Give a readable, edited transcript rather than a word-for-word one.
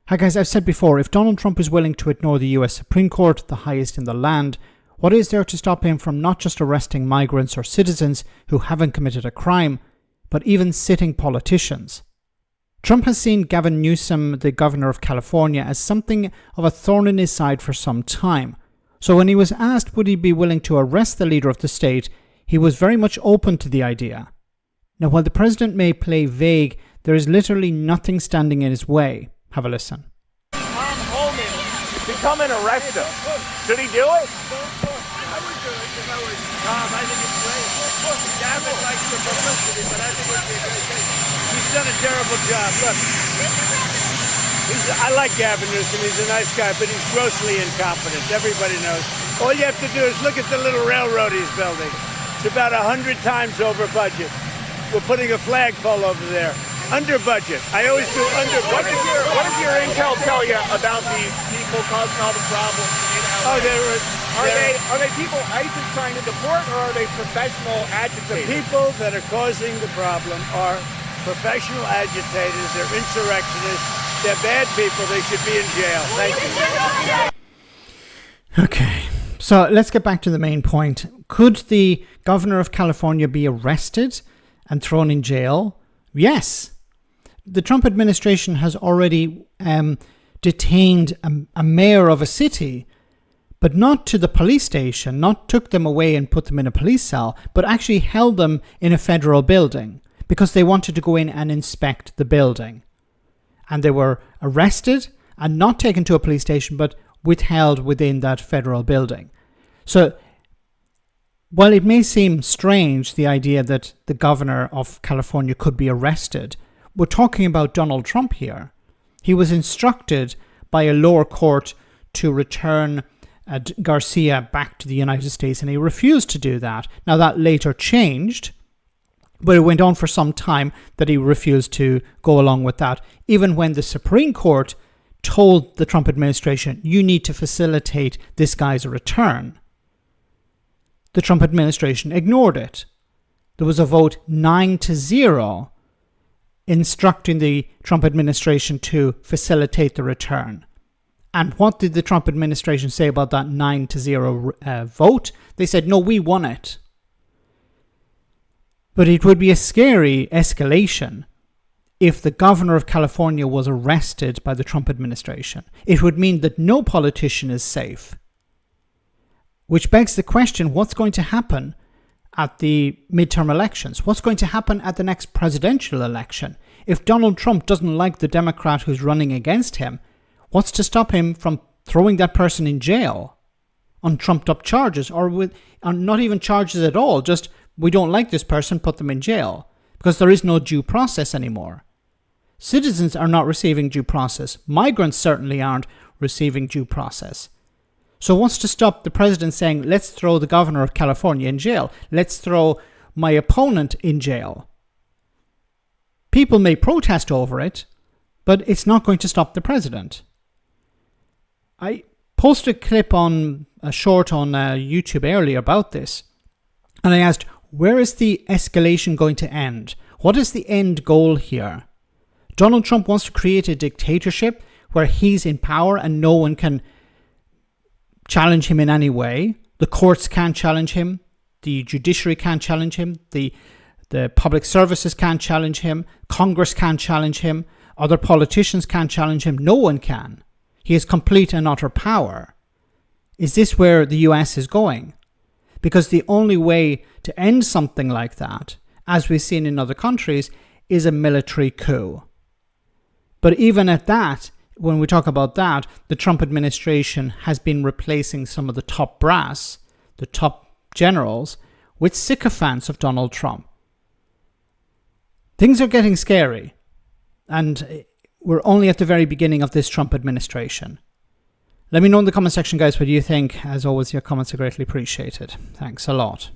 Hi guys, I've said before, if Donald Trump is willing to ignore the US Supreme Court, the highest in the land, what is there to stop him from not just arresting migrants or citizens who haven't committed a crime, but even sitting politicians? Trump has seen Gavin Newsom, the governor of California, as something of a thorn in his side for some time. So when he was asked would he be willing to arrest the leader of the state, he was very much open to the idea. Now, while the president may play vague, there is literally nothing standing in his way. Have a listen. Tom Holman to come and arrest him. Should he do it? I would do it if I was Tom. I think it's great. Gavin likes the publicity, but I think it's a great thing. He's done a terrible job. Look, I like Gavin Newsom. He's a nice guy, but he's grossly incompetent. Everybody knows. All you have to do is look at the little railroad he's building. It's about 100 times over budget. We're putting a flagpole over there. Under budget. I always do under budget. What does your intel tell you about these people causing all the problems in LA? Oh, are they people ISIS trying to deport, or are they professional agitators? The people that are causing the problem are professional agitators. They're insurrectionists. They're bad people. They should be in jail. Thank you. Okay, so let's get back to the main point. Could the governor of California be arrested and thrown in jail? Yes. The Trump administration has already detained a mayor of a city, but not to the police station, not took them away and put them in a police cell, but actually held them in a federal building because they wanted to go in and inspect the building. And they were arrested and not taken to a police station, but withheld within that federal building. So while it may seem strange, the idea that the governor of California could be arrested, we're talking about Donald Trump here. He was instructed by a lower court to return Garcia back to the United States, and he refused to do that. Now, that later changed, but it went on for some time that he refused to go along with that, even when the Supreme Court told the Trump administration, you need to facilitate this guy's return. The Trump administration ignored it. There was a vote 9-0 instructing the Trump administration to facilitate the return. And what did the Trump administration say about that 9-0 vote? They said, no, we won it. But it would be a scary escalation if the governor of California was arrested by the Trump administration. It would mean that no politician is safe. Which begs the question, what's going to happen at the midterm elections? What's going to happen at the next presidential election? If Donald Trump doesn't like the Democrat who's running against him, what's to stop him from throwing that person in jail on trumped up charges, or not even charges at all, just we don't like this person, put them in jail, because there is no due process anymore. Citizens are not receiving due process. Migrants certainly aren't receiving due process. So what's to stop the president saying, let's throw the governor of California in jail. Let's throw my opponent in jail. People may protest over it, but it's not going to stop the president. I posted a short on YouTube earlier about this, and I asked, where is the escalation going to end? What is the end goal here? Donald Trump wants to create a dictatorship where he's in power and no one can challenge him in any way. The courts can't challenge him. The judiciary can't challenge him. The public services can't challenge him. Congress can't challenge him. Other politicians can't challenge him. No one can. He has complete and utter power. Is this where the US is going? Because the only way to end something like that, as we've seen in other countries, is a military coup. But even at that, when we talk about that, the Trump administration has been replacing some of the top brass, the top generals, with sycophants of Donald Trump. Things are getting scary, and we're only at the very beginning of this Trump administration. Let me know in the comment section, guys, what you think. As always, your comments are greatly appreciated. Thanks a lot.